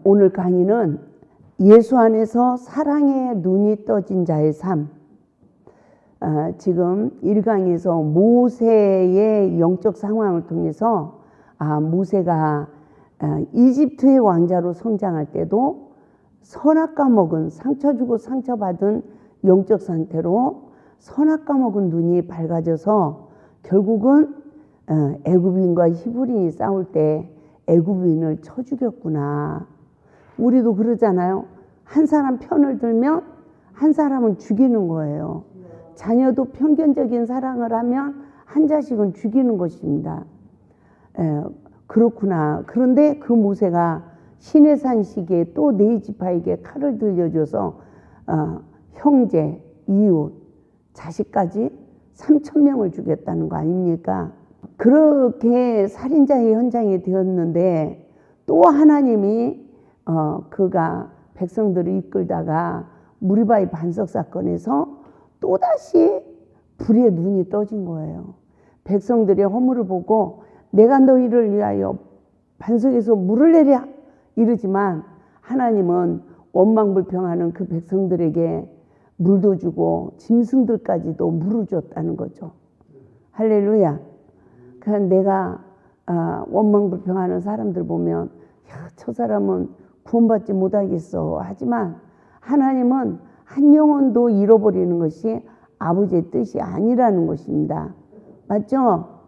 오늘 강의는 예수 안에서 사랑의 눈이 떠진 자의 삶. 지금 1강에서 모세의 영적 상황을 통해서 모세가 이집트의 왕자로 성장할 때도 선악과 먹은 상처 주고 상처받은 영적 상태로 선악과 먹은 눈이 밝아져서 결국은 애굽인과 히브리인이 싸울 때 애굽인을 쳐 죽였구나. 우리도 그러잖아요. 한 사람 편을 들면 한 사람은 죽이는 거예요. 자녀도 편견적인 사랑을 하면 한 자식은 죽이는 것입니다. 그렇구나. 그런데 그 모세가 시내산 시기에 또 네 지파에게 칼을 들려줘서 형제, 이웃, 자식까지 3,000명을 죽였다는 거 아닙니까? 그렇게 살인자의 현장이 되었는데 또 하나님이 그가 백성들을 이끌다가 무리바의 반석 사건에서 또다시 불의 눈이 떠진 거예요. 백성들의 허물을 보고 내가 너희를 위하여 반석에서 물을 내랴 이러지만 하나님은 원망불평하는 그 백성들에게 물도 주고 짐승들까지도 물을 줬다는 거죠. 할렐루야. 그러니까 내가 원망불평하는 사람들 보면 저 사람은 구원받지 못하겠어 하지만 하나님은 한 영혼도 잃어버리는 것이 아버지의 뜻이 아니라는 것입니다. 맞죠?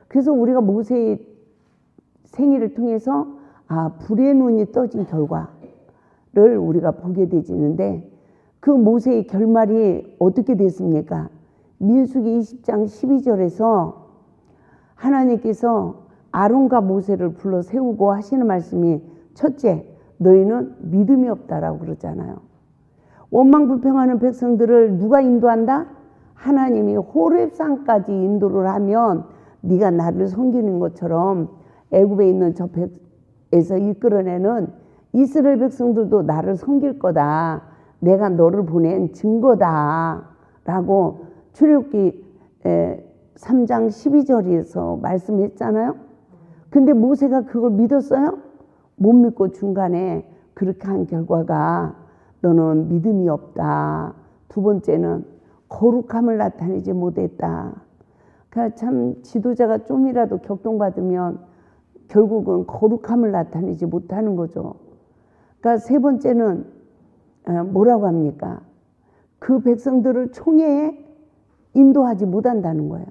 그래서 우리가 모세의 생애를 통해서 불의 눈이 떠진 결과를 우리가 보게 되지는데 그 모세의 결말이 어떻게 됐습니까? 민수기 20장 12절에서 하나님께서 아론과 모세를 불러 세우고 하시는 말씀이 첫째, 너희는 믿음이 없다라고 그러잖아요. 원망불평하는 백성들을 누가 인도한다? 하나님이 호렙산까지 인도를 하면 네가 나를 섬기는 것처럼 애굽에 있는 저 백에서 이끌어내는 이스라엘 백성들도 나를 섬길 거다. 내가 너를 보낸 증거다. 라고 출애굽기 3장 12절에서 말씀했잖아요. 근데 모세가 그걸 믿었어요? 못 믿고 중간에 그렇게 한 결과가 너는 믿음이 없다. 두 번째는 거룩함을 나타내지 못했다. 그러니까 참 지도자가 좀이라도 격동받으면 결국은 거룩함을 나타내지 못하는 거죠. 그러니까 세 번째는 뭐라고 합니까? 그 백성들을 총회에 인도하지 못한다는 거예요.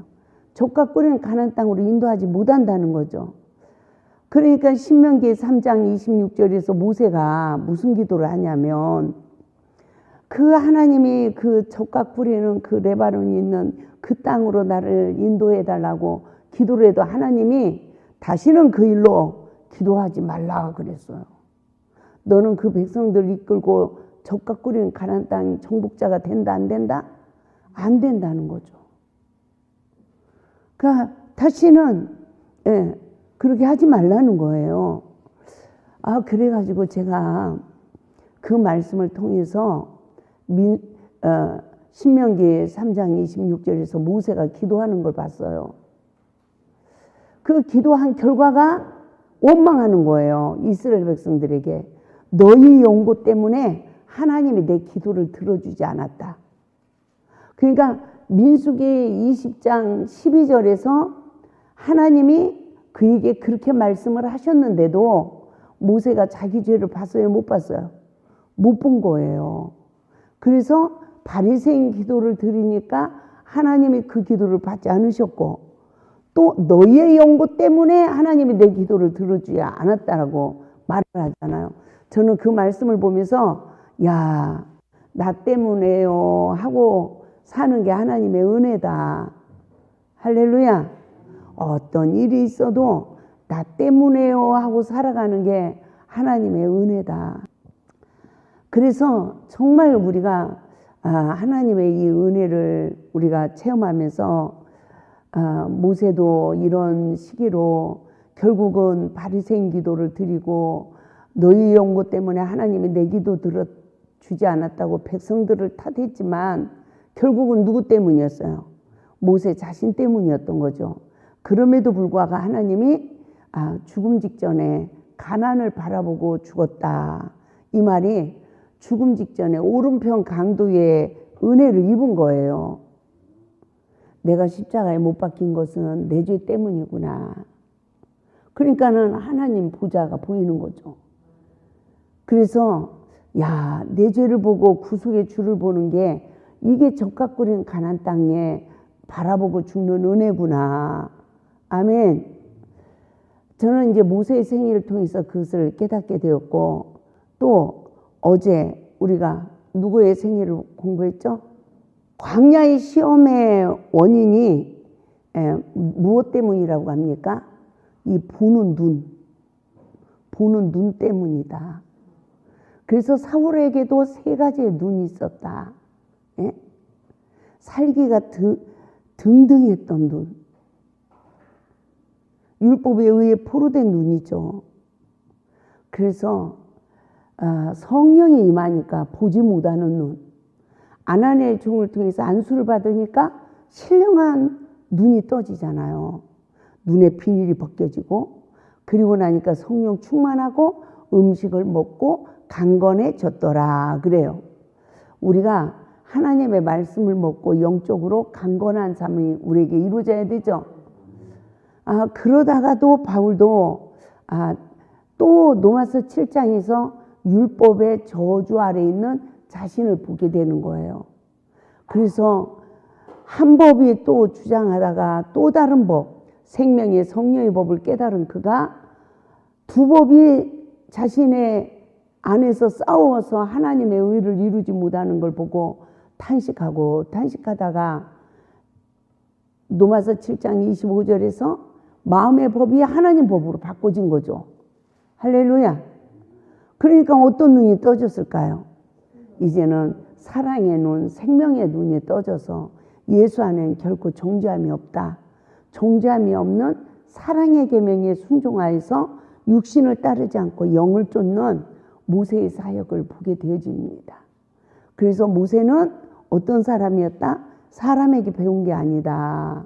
족과 꿀인 가나안 땅으로 인도하지 못한다는 거죠. 그러니까 신명기 3장 26절에서 모세가 무슨 기도를 하냐면 그 하나님이 그 족과 꿀이는 그 레바논이 있는 그 땅으로 나를 인도해 달라고 기도를 해도 하나님이 다시는 그 일로 기도하지 말라 그랬어요. 너는 그 백성들 이끌고 족과 꿀인 가나안 땅 정복자가 된다 안 된다? 안 된다는 거죠. 그러니까 다시는 그렇게 하지 말라는 거예요. 그래가지고 제가 그 말씀을 통해서 신명기 3장 26절에서 모세가 기도하는 걸 봤어요. 그 기도한 결과가 원망하는 거예요. 이스라엘 백성들에게. 너희 용고 때문에 하나님이 내 기도를 들어주지 않았다. 그러니까 민수기 20장 12절에서 하나님이 그에게 그렇게 말씀을 하셨는데도 모세가 자기 죄를 봤어요? 못 봤어요? 못 본 거예요. 그래서 바리새인 기도를 드리니까 하나님이 그 기도를 받지 않으셨고 또 너희의 연고 때문에 하나님이 내 기도를 들어주지 않았다라고 말을 하잖아요. 저는 그 말씀을 보면서 야, 나 때문에요 하고 사는 게 하나님의 은혜다. 할렐루야. 어떤 일이 있어도 나 때문에요 하고 살아가는 게 하나님의 은혜다. 그래서 정말 우리가 하나님의 이 은혜를 우리가 체험하면서 모세도 이런 시기로 결국은 바리새인 기도를 드리고 너희 연고 때문에 하나님이 내 기도 들어주지 않았다고 백성들을 탓했지만 결국은 누구 때문이었어요? 모세 자신 때문이었던 거죠. 그럼에도 불구하고 하나님이 죽음 직전에 가난을 바라보고 죽었다. 이 말이 죽음 직전에 오른편 강도의 은혜를 입은 거예요. 내가 십자가에 못 박힌 것은 내 죄 때문이구나. 그러니까는 하나님 보좌가 보이는 거죠. 그래서 야, 내 죄를 보고 구속의 주를 보는 게 이게 적각거리는 가난 땅에 바라보고 죽는 은혜구나. 아멘. 저는 이제 모세의 생애를 통해서 그것을 깨닫게 되었고, 또 어제 우리가 누구의 생애를 공부했죠? 광야의 시험의 원인이 무엇 때문이라고 합니까? 이 보는 눈 때문이다. 그래서 사울에게도 세 가지의 눈이 있었다. 예? 살기가 등등했던 눈. 율법에 의해 포로된 눈이죠. 그래서 성령이 임하니까 보지 못하는 눈. 아나니아의 종을 통해서 안수를 받으니까 신령한 눈이 떠지잖아요. 눈의 비닐이 벗겨지고, 그리고 나니까 성령 충만하고 음식을 먹고 강건해졌더라 그래요. 우리가 하나님의 말씀을 먹고 영적으로 강건한 삶이 우리에게 이루어져야 되죠. 그러다가도 바울도 또 로마서 7장에서 율법의 저주 아래 있는 자신을 보게 되는 거예요. 그래서 한 법이 또 주장하다가 또 다른 법, 생명의 성령의 법을 깨달은 그가 두 법이 자신의 안에서 싸워서 하나님의 의를 이루지 못하는 걸 보고 탄식하다가 로마서 7장 25절에서 마음의 법이 하나님 법으로 바꿔진 거죠. 할렐루야. 그러니까 어떤 눈이 떠졌을까요? 이제는 사랑의 눈, 생명의 눈이 떠져서 예수 안에는 결코 정죄함이 없다. 정죄함이 없는 사랑의 계명에 순종하여서 육신을 따르지 않고 영을 쫓는 모세의 사역을 보게 되어집니다. 그래서 모세는 어떤 사람이었다? 사람에게 배운 게 아니다.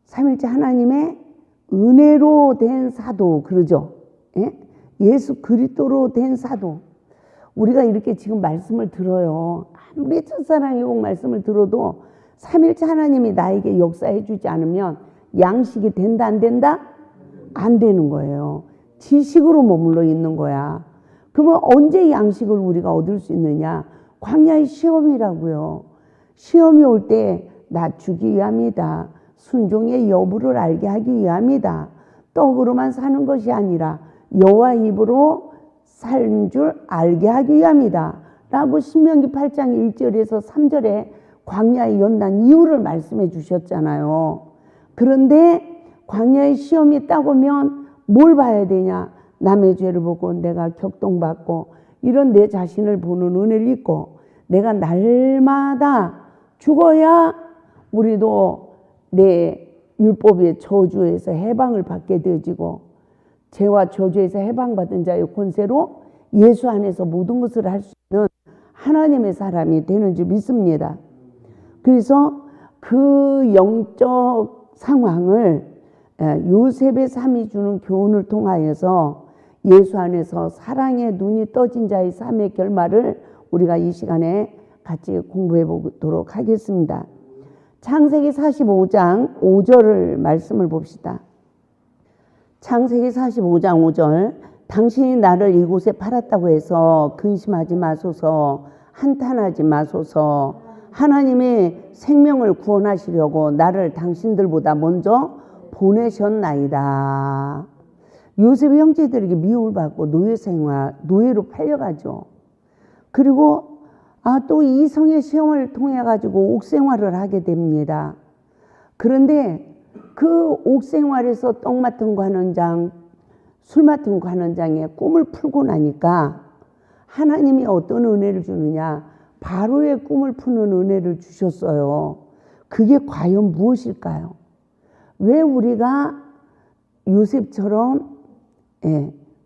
삼일째 하나님의 은혜로 된 사도 그러죠. 예? 예수 그리스도로 된 사도. 우리가 이렇게 지금 말씀을 들어요. 아무리 첫사랑의 복 말씀을 들어도 삼일째 하나님이 나에게 역사해 주지 않으면 양식이 된다 안 된다? 안 되는 거예요. 지식으로 머물러 있는 거야. 그러면 언제 양식을 우리가 얻을 수 있느냐? 광야의 시험이라고요. 시험이 올 때 낮추기 위함이다. 순종의 여부를 알게 하기 위함이다. 떡으로만 사는 것이 아니라 여호와 입으로 살 줄 알게 하기 위함이다. 라고 신명기 8장 1절에서 3절에 광야의 연단 이유를 말씀해 주셨잖아요. 그런데 광야의 시험이 딱 오면 뭘 봐야 되냐? 남의 죄를 보고 내가 격동받고 이런 내 자신을 보는 은혜를 입고 내가 날마다 죽어야 우리도 내 율법의 저주에서 해방을 받게 되어지고 죄와 저주에서 해방받은 자의 권세로 예수 안에서 모든 것을 할 수 있는 하나님의 사람이 되는 줄 믿습니다. 그래서 그 영적 상황을 요셉의 삶이 주는 교훈을 통하여서 예수 안에서 사랑의 눈이 떠진 자의 삶의 결말을 우리가 이 시간에 같이 공부해 보도록 하겠습니다. 창세기 45장 5절을 말씀을 봅시다. 창세기 45장 5절. 당신이 나를 이곳에 팔았다고 해서 근심하지 마소서, 한탄하지 마소서. 하나님이 생명을 구원하시려고 나를 당신들보다 먼저 보내셨나이다. 요셉의 형제들에게 미움을 받고 노예로 팔려가죠. 그리고 또 이성의 시험을 통해 가지고 옥생활을 하게 됩니다. 그런데 그 옥생활에서 떡 맡은 관원장, 술 맡은 관원장의 꿈을 풀고 나니까 하나님이 어떤 은혜를 주느냐? 바로의 꿈을 푸는 은혜를 주셨어요. 그게 과연 무엇일까요? 왜 우리가 요셉처럼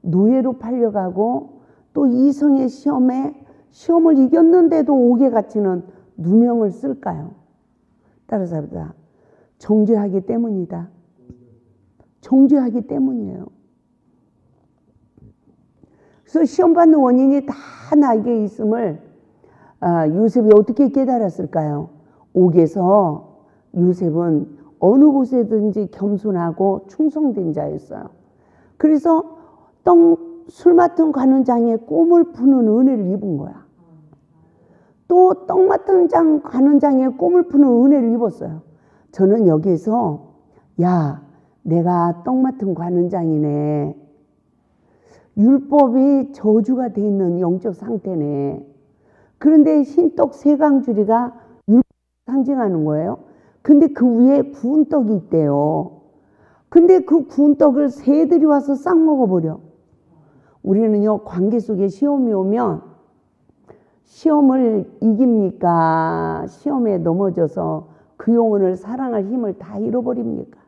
노예로 팔려가고 또 이성의 시험을 이겼는데도 옥에 갇히는 누명을 쓸까요? 따라서 합니다. 정죄하기 때문이다. 정죄하기 때문이에요. 그래서 시험받는 원인이 다 나에게 있음을 요셉이 어떻게 깨달았을까요? 옥에서 요셉은 어느 곳에든지 겸손하고 충성된 자였어요. 그래서 술 맡은 관원장의 꿈을 푸는 은혜를 입은 거야. 또 떡 맡은 관원장의 꿈을 푸는 은혜를 입었어요. 저는 여기에서 야, 내가 떡 맡은 관원장이네. 율법이 저주가 돼 있는 영적 상태네. 그런데 흰떡 세강줄이가 율법 상징하는 거예요. 근데 그 위에 구운 떡이 있대요. 근데 그 구운 떡을 새들이 와서 싹 먹어버려. 우리는요, 관계 속에 시험이 오면 시험을 이깁니까? 시험에 넘어져서 그 영혼을 사랑할 힘을 다 잃어버립니까?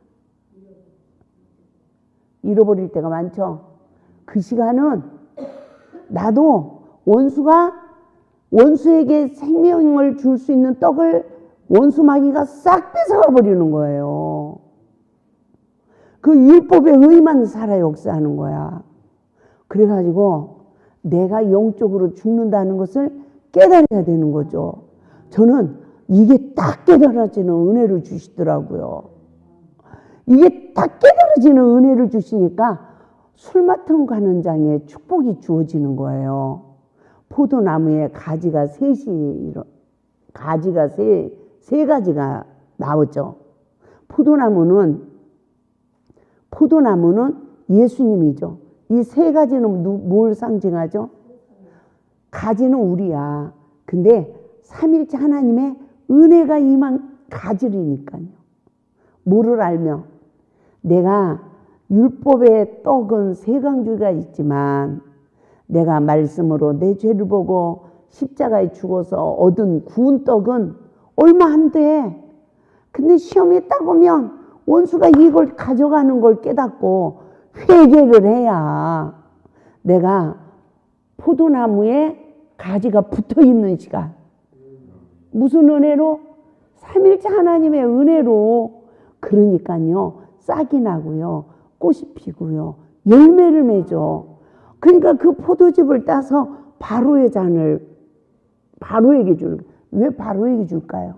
잃어버릴 때가 많죠. 그 시간은 나도 원수에게 생명을 줄 수 있는 떡을 원수 마귀가 싹 뺏어가 버리는 거예요. 그 율법의 의만 살아 역사하는 거야. 그래가지고 내가 영적으로 죽는다는 것을 깨달아야 되는 거죠. 저는 이게 딱 깨달아지는 은혜를 주시더라고요. 이게 딱 깨달아지는 은혜를 주시니까 술 맡은 관원장에 축복이 주어지는 거예요. 포도나무에 가지가 세 가지가 나오죠. 포도나무는 예수님이죠. 이 세 가지는 뭘 상징하죠? 가지는 우리야. 근데 삼일째 하나님의 은혜가 임한 가지리니까요. 뭐를 알며? 내가 율법의 떡은 세강줄가 있지만 내가 말씀으로 내 죄를 보고 십자가에 죽어서 얻은 구운 떡은 얼마 안 돼. 근데 시험이 딱 오면 원수가 이걸 가져가는 걸 깨닫고 회개를 해야 내가 포도나무에 가지가 붙어있는 시간. 무슨 은혜로? 삼일째 하나님의 은혜로. 그러니까요, 싹이 나고요, 꽃이 피고요, 열매를 맺어. 그러니까 그 포도즙을 따서 바로의 잔을 바로에게 주는 거예요. 왜 바로에게 줄까요?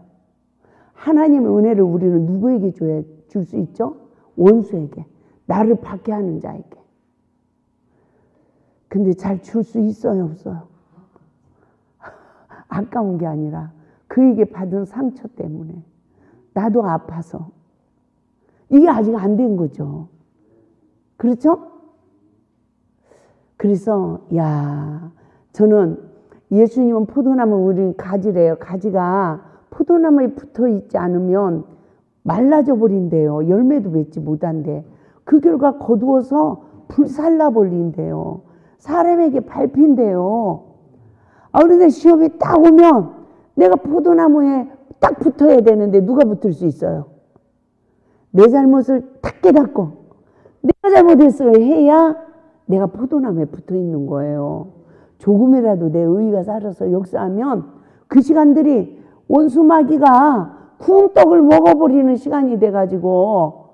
하나님의 은혜를 우리는 누구에게 줄 수 있죠? 원수에게. 나를 박해하는 자에게. 근데 잘 줄 수 있어요, 없어요? 아까운 게 아니라 그에게 받은 상처 때문에 나도 아파서 이게 아직 안 된 거죠. 그렇죠? 그래서 저는 예수님은 포도나무, 우리는 가지래요. 가지가 포도나무에 붙어 있지 않으면 말라져 버린대요. 열매도 맺지 못한대. 그 결과 거두어서 불살라 버린대요. 사람에게 밟힌대요. 그런데 시험이 딱 오면 내가 포도나무에 딱 붙어야 되는데 누가 붙을 수 있어요? 내 잘못을 딱 깨닫고 내가 잘못했어요 해야 내가 포도나무에 붙어 있는 거예요. 조금이라도 내 의가 살아서 역사하면 그 시간들이 원수 마귀가 구운 떡을 먹어버리는 시간이 돼가지고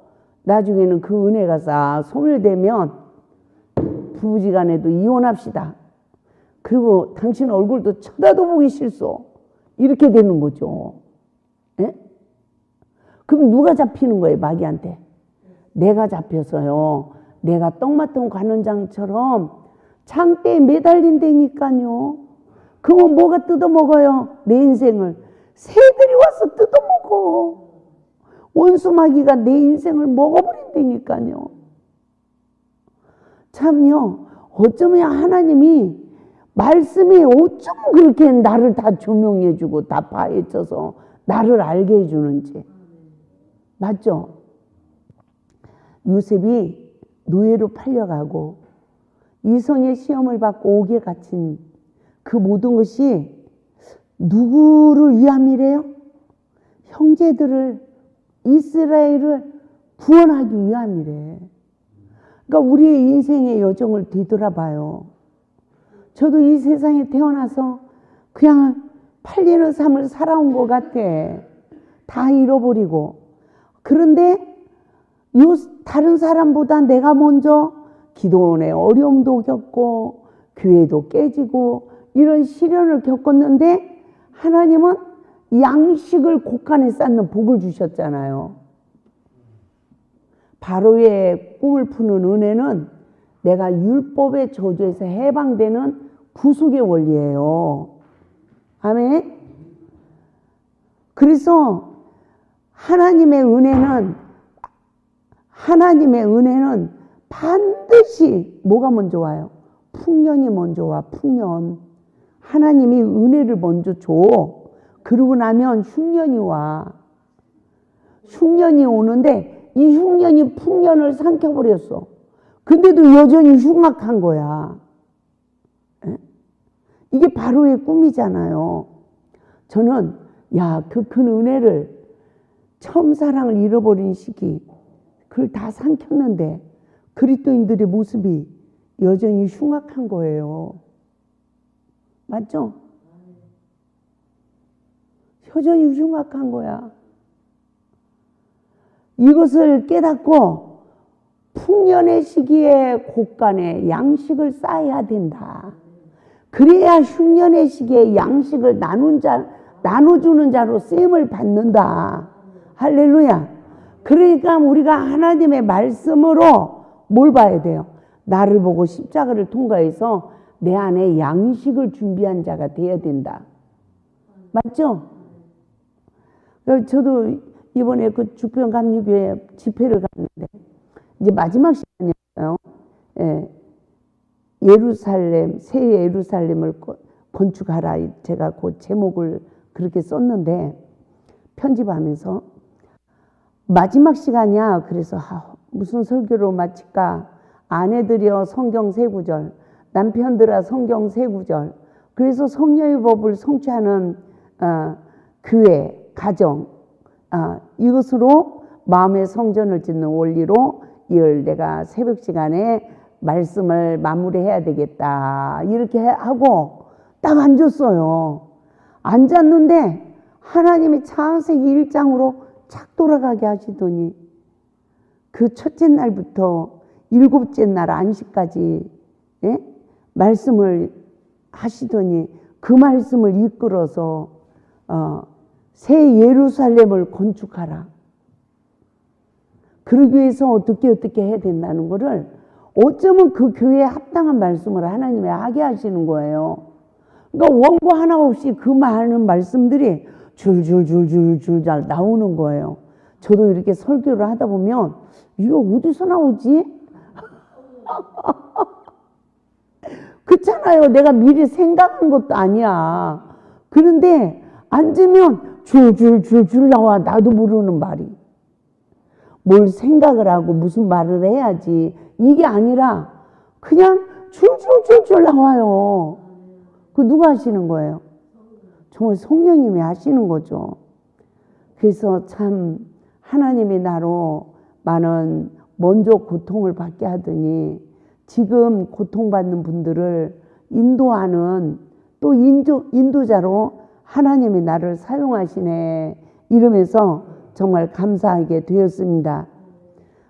나중에는 그 은혜가 싹 소멸되면 부부지간에도 이혼합시다. 그리고 당신 얼굴도 쳐다도 보기 싫소. 이렇게 되는 거죠. 예? 그럼 누가 잡히는 거예요, 마귀한테? 내가 잡혀서요. 내가 떡 맡은 관원장처럼 창대에 매달린다니까요. 그건 뭐가 뜯어먹어요? 내 인생을. 새들이 와서 뜯어먹어. 원수 마귀가 내 인생을 먹어버린다니까요. 참요, 어쩌면 하나님이 말씀이 어쩜 그렇게 나를 다 조명해주고 다 파헤쳐서 나를 알게 해주는지. 맞죠? 요셉이 노예로 팔려가고 이성의 시험을 받고 옥에 갇힌 그 모든 것이 누구를 위함이래요? 형제들을, 이스라엘을 구원하기 위함이래. 그러니까 우리의 인생의 여정을 뒤돌아봐요. 저도 이 세상에 태어나서 그냥 팔리는 삶을 살아온 것 같아. 다 잃어버리고. 그런데 다른 사람보다 내가 먼저 기도원의 어려움도 겪고 교회도 깨지고 이런 시련을 겪었는데 하나님은 양식을 곳간에 쌓는 복을 주셨잖아요. 바로의 꿈을 푸는 은혜는 내가 율법의 저주에서 해방되는 구속의 원리예요. 아멘. 그래서 하나님의 은혜는 반드시 뭐가 먼저 와요? 풍년이 먼저 와. 풍년. 하나님이 은혜를 먼저 줘. 그러고 나면 흉년이 와. 흉년이 오는데 이 흉년이 풍년을 삼켜버렸어. 근데도 여전히 흉악한 거야. 에? 이게 바로의 꿈이잖아요. 저는 그 큰 은혜를 처음 사랑을 잃어버린 시기 그걸 다 삼켰는데 그리스도인들의 모습이 여전히 흉악한 거예요. 맞죠? 여전히 흉악한 거야. 이것을 깨닫고 풍년의 시기에 곳간에 양식을 쌓아야 된다. 그래야 흉년의 시기에 양식을 나눠주는 자로 쓰임을 받는다. 할렐루야. 그러니까 우리가 하나님의 말씀으로 뭘 봐야 돼요? 나를 보고 십자가를 통과해서 내 안에 양식을 준비한 자가 돼야 된다. 맞죠? 저도 이번에 그 죽병감리교회 집회를 갔는데 이제 마지막 시간이었어요. 예. 예루살렘, 새 예루살렘을 건축하라. 제가 그 제목을 그렇게 썼는데 편집하면서 마지막 시간이야. 그래서 무슨 설교로 마칠까? 아내들이여 성경 세 구절, 남편들아 성경 세 구절. 그래서 성령의 법을 성취하는 교회, 가정, 이것으로 마음의 성전을 짓는 원리로 이걸 내가 새벽 시간에 말씀을 마무리해야 되겠다. 이렇게 하고 딱 앉았어요. 앉았는데 하나님이 창세기 1장으로 착 돌아가게 하시더니 그 첫째 날부터 일곱째 날 안식까지 말씀을 하시더니 그 말씀을 이끌어서 새 예루살렘을 건축하라. 그러기 위해서 어떻게 해야 된다는 것을 어쩌면 그 교회에 합당한 말씀을 하나님이 하게 하시는 거예요. 그러니까 원고 하나 없이 그 많은 말씀들이 줄줄줄줄줄 잘 나오는 거예요. 저도 이렇게 설교를 하다 보면 이거 어디서 나오지? 그렇잖아요. 내가 미리 생각한 것도 아니야. 그런데 앉으면 줄줄줄줄 나와. 나도 모르는 말이. 뭘 생각을 하고 무슨 말을 해야지. 이게 아니라 그냥 줄줄줄줄 나와요. 그 누가 하시는 거예요? 정말 성령님이 하시는 거죠. 그래서 참 하나님이 나로 많은 먼저 고통을 받게 하더니 지금 고통받는 분들을 인도하는 또 인도자로 하나님이 나를 사용하시네 이러면서 정말 감사하게 되었습니다.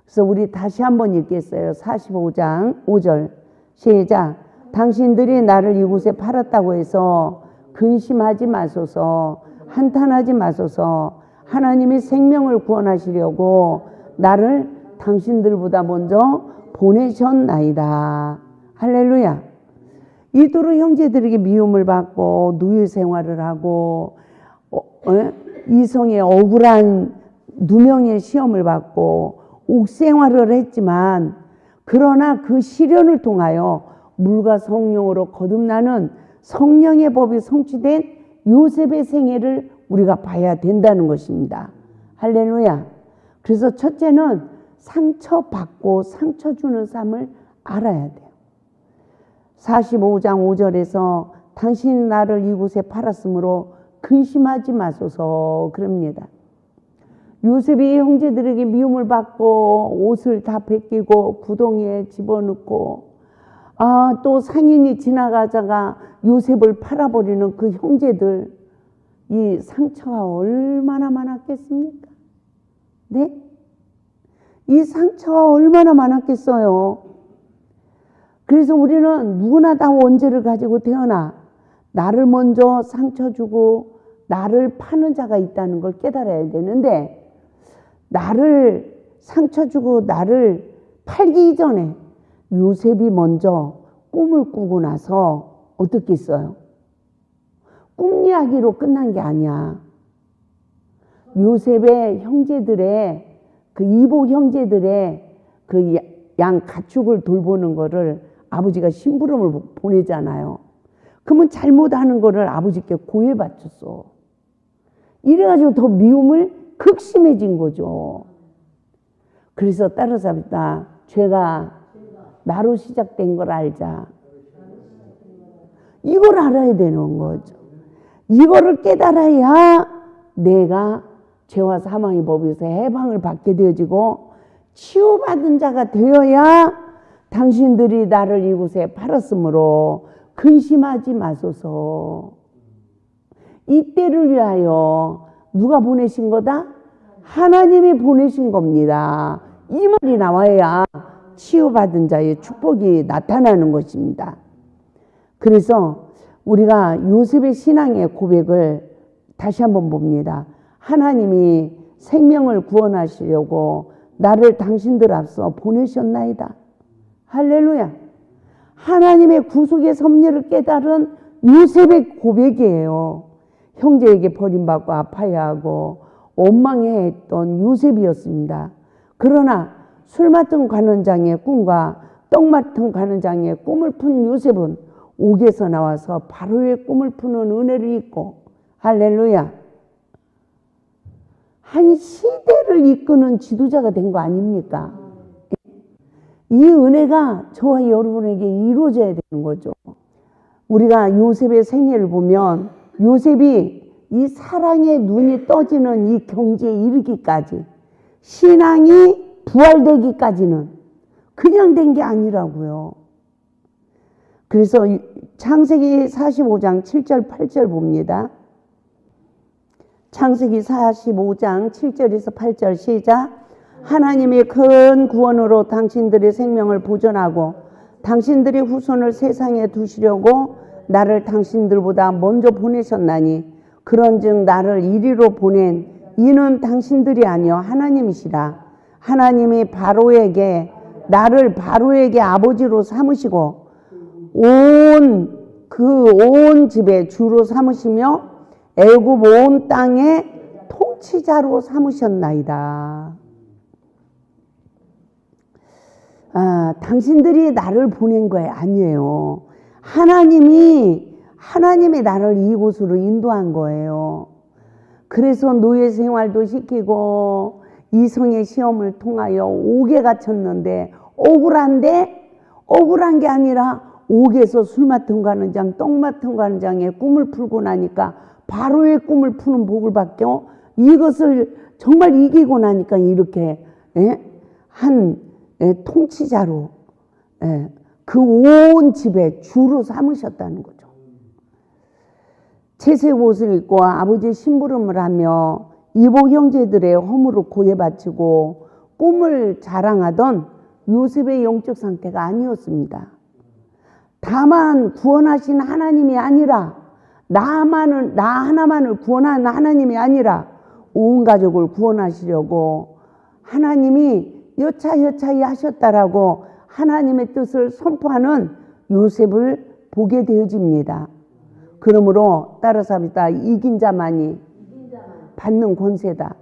그래서 우리 다시 한번 읽겠어요. 45장 5절 시작. 당신들이 나를 이곳에 팔았다고 해서 근심하지 마소서. 한탄하지 마소서. 하나님이 생명을 구원하시려고 나를 당신들보다 먼저 보내셨나이다. 할렐루야. 이토록 형제들에게 미움을 받고 누유 생활을 하고 이성의 억울한 누명의 시험을 받고 옥생활을 했지만 그러나 그 시련을 통하여 물과 성령으로 거듭나는 성령의 법이 성취된 요셉의 생애를 우리가 봐야 된다는 것입니다. 할렐루야. 그래서 첫째는 상처받고 상처 주는 삶을 알아야 돼요. 45장 5절에서 당신이 나를 이곳에 팔았으므로 근심하지 마소서 그럽니다. 요셉이 형제들에게 미움을 받고 옷을 다 벗기고 구덩이에 집어넣고 또 상인이 지나가다가 요셉을 팔아버리는 그 형제들, 이 상처가 얼마나 많았겠습니까? 네? 이 상처가 얼마나 많았겠어요. 그래서 우리는 누구나 다 원죄를 가지고 태어나 나를 먼저 상처 주고 나를 파는 자가 있다는 걸 깨달아야 되는데, 나를 상처 주고 나를 팔기 이전에 요셉이 먼저 꿈을 꾸고 나서 어떻게 했어요? 꿈 이야기로 끝난 게 아니야. 요셉의 형제들의 그 이복 형제들의 그 양 가축을 돌보는 거를 아버지가 심부름을 보내잖아요. 그러면 잘못하는 거를 아버지께 고해바쳤어. 이래가지고 더 미움을 극심해진 거죠. 그래서 따라잡다 죄가 나로 시작된 걸 알자. 이걸 알아야 되는 거죠. 이거를 깨달아야 내가 죄와 사망의 법에서 해방을 받게 되어지고 치유받은 자가 되어야 당신들이 나를 이곳에 팔았으므로 근심하지 마소서. 이때를 위하여 누가 보내신 거다? 하나님이 보내신 겁니다. 이 말이 나와야 치유받은 자의 축복이 나타나는 것입니다. 그래서 우리가 요셉의 신앙의 고백을 다시 한번 봅니다. 하나님이 생명을 구원하시려고 나를 당신들 앞서 보내셨나이다. 할렐루야. 하나님의 구속의 섭리를 깨달은 요셉의 고백이에요. 형제에게 버림받고 아파해하고 원망해했던 요셉이었습니다. 그러나 술 맡은 관원장의 꿈과 떡 맡은 관원장의 꿈을 푼 요셉은 옥에서 나와서 바로의 꿈을 푸는 은혜를 입고, 할렐루야, 한 시대를 이끄는 지도자가 된 거 아닙니까? 이 은혜가 저와 여러분에게 이루어져야 되는 거죠. 우리가 요셉의 생애를 보면 요셉이 이 사랑의 눈이 떠지는 이 경지에 이르기까지, 신앙이 부활되기까지는 그냥 된 게 아니라고요. 그래서 창세기 45장 7절 8절 봅니다. 창세기 45장 7절에서 8절 시작. 하나님이 큰 구원으로 당신들의 생명을 보존하고 당신들의 후손을 세상에 두시려고 나를 당신들보다 먼저 보내셨나니, 그런즉 나를 이리로 보낸 이는 당신들이 아니요 하나님이시라. 하나님이 나를 바로에게 아버지로 삼으시고 온 집의 주로 삼으시며 애굽 온 땅의 통치자로 삼으셨나이다. 당신들이 나를 보낸 거예요? 아니에요. 하나님이 나를 이곳으로 인도한 거예요. 그래서 노예 생활도 시키고 이성의 시험을 통하여 옥에 갇혔는데, 억울한 게 아니라 옥에서 술 맡은 관원장, 떡 맡은 관원장의 꿈을 풀고 나니까 바로의 꿈을 푸는 복을 받고, 이것을 정말 이기고 나니까 이렇게 한 통치자로 그 온 집의 주로 삼으셨다는 거죠. 채색 옷을 입고 아버지의 심부름을 하며 이복 형제들의 허물을 고해바치고 꿈을 자랑하던 요셉의 영적 상태가 아니었습니다. 다만 구원하신 하나님이 아니라, 나 하나만을 구원한 하나님이 아니라 온 가족을 구원하시려고 하나님이 여차여차히 하셨다라고 하나님의 뜻을 선포하는 요셉을 보게 되어집니다. 그러므로 따라서 합니다. 이긴 자만이 받는 권세다.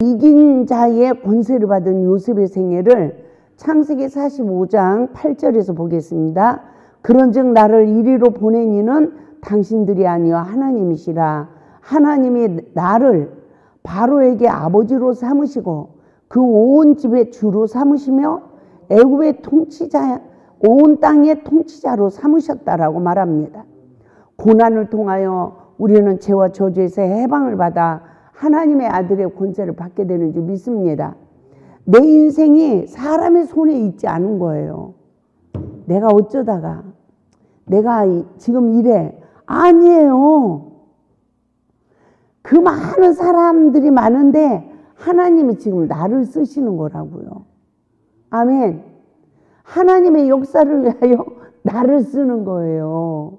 이긴 자의 권세를 받은 요셉의 생애를 창세기 45장 8절에서 보겠습니다. 그런즉 나를 이리로 보낸 이는 당신들이 아니요 하나님이시라. 하나님이 나를 바로에게 아버지로 삼으시고 그 온 집의 주로 삼으시며 애굽의 통치자, 온 땅의 통치자로 삼으셨다라고 말합니다. 고난을 통하여 우리는 죄와 저주에서 해방을 받아 하나님의 아들의 권세를 받게 되는 줄 믿습니다. 내 인생이 사람의 손에 있지 않은 거예요. 내가 어쩌다가 내가 지금 이래. 아니에요. 그 많은 사람들이 많은데 하나님이 지금 나를 쓰시는 거라고요. 아멘. 하나님의 역사를 위하여 나를 쓰는 거예요.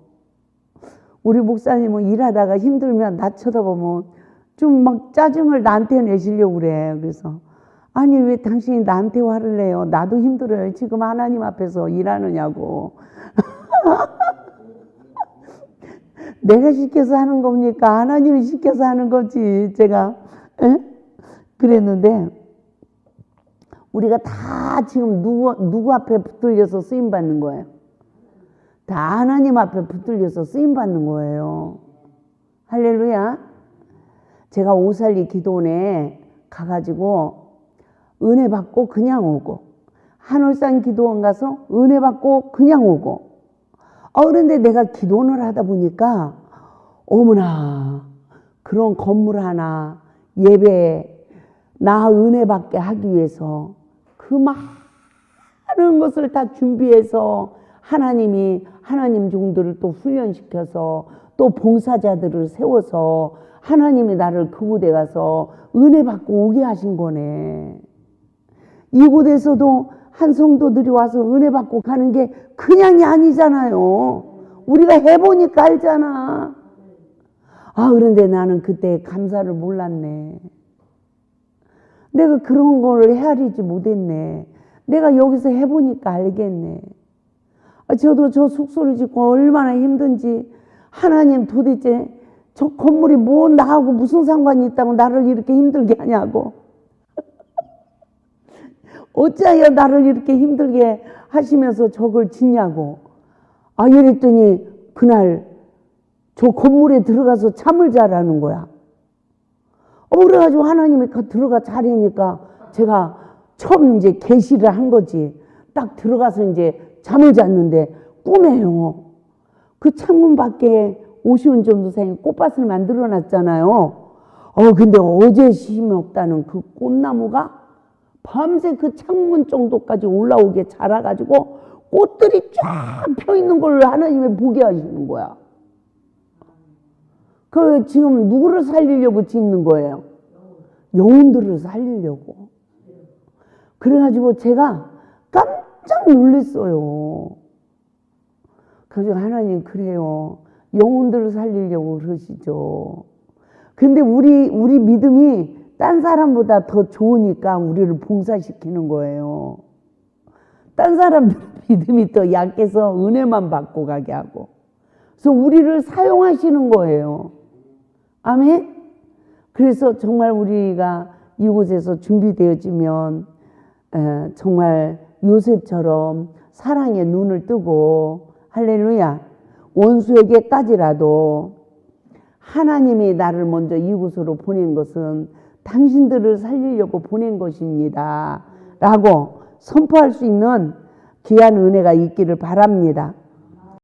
우리 목사님은 일하다가 힘들면 나 쳐다보면 좀 막 짜증을 나한테 내시려고 그래. 그래서 아니 왜 당신이 나한테 화를 내요? 나도 힘들어요. 지금 하나님 앞에서 일하느냐고. 내가 시켜서 하는 겁니까? 하나님이 시켜서 하는 거지. 제가 그랬는데 우리가 다 지금 누구 앞에 붙들려서 쓰임 받는 거예요? 다 하나님 앞에 붙들려서 쓰임 받는 거예요. 할렐루야. 제가 오살리 기도원에 가가지고 은혜 받고 그냥 오고, 한울산 기도원 가서 은혜 받고 그냥 오고. 그런데 내가 기도원을 하다 보니까 어머나 그런 건물 하나 예배 나 은혜 받게 하기 위해서 그 많은 것을 다 준비해서 하나님이 하나님 종들을 또 훈련시켜서 또 봉사자들을 세워서 하나님이 나를 그곳에 가서 은혜 받고 오게 하신 거네. 이곳에서도 한 성도들이 와서 은혜 받고 가는 게 그냥이 아니잖아요. 우리가 해보니까 알잖아. 그런데 나는 그때 감사를 몰랐네. 내가 그런 걸 헤아리지 못했네. 내가 여기서 해보니까 알겠네. 저도 저 숙소를 짓고 얼마나 힘든지, 하나님 도대체 저 건물이 뭐 나하고 무슨 상관이 있다고 나를 이렇게 힘들게 하냐고. 어찌하여 나를 이렇게 힘들게 하시면서 저걸 짓냐고. 이랬더니 그날 저 건물에 들어가서 잠을 자라는 거야. 그래가지고 하나님이 들어가 자려니까 제가 처음 이제 계시를 한 거지. 딱 들어가서 이제 잠을 잤는데 꿈에요. 그 창문 밖에 오시훈 전도사님 꽃밭을 만들어 놨잖아요. 근데 어제 힘이 없다는 그 꽃나무가 밤새 그 창문 정도까지 올라오게 자라가지고 꽃들이 쫙 펴 있는 걸 하나님이 보게 하시는 거야. 그 지금 누구를 살리려고 짓는 거예요? 영혼들을 살리려고. 그래가지고 제가 깜짝 놀랐어요. 그래서 하나님 그래요. 영혼들을 살리려고 그러시죠. 근데 우리 믿음이 딴 사람보다 더 좋으니까 우리를 봉사시키는 거예요. 딴 사람들 믿음이 더 약해서 은혜만 받고 가게 하고. 그래서 우리를 사용하시는 거예요. 아멘? 그래서 정말 우리가 이곳에서 준비되어지면 정말 요셉처럼 사랑의 눈을 뜨고, 할렐루야, 원수에게까지라도 하나님이 나를 먼저 이곳으로 보낸 것은 당신들을 살리려고 보낸 것입니다 라고 선포할 수 있는 귀한 은혜가 있기를 바랍니다.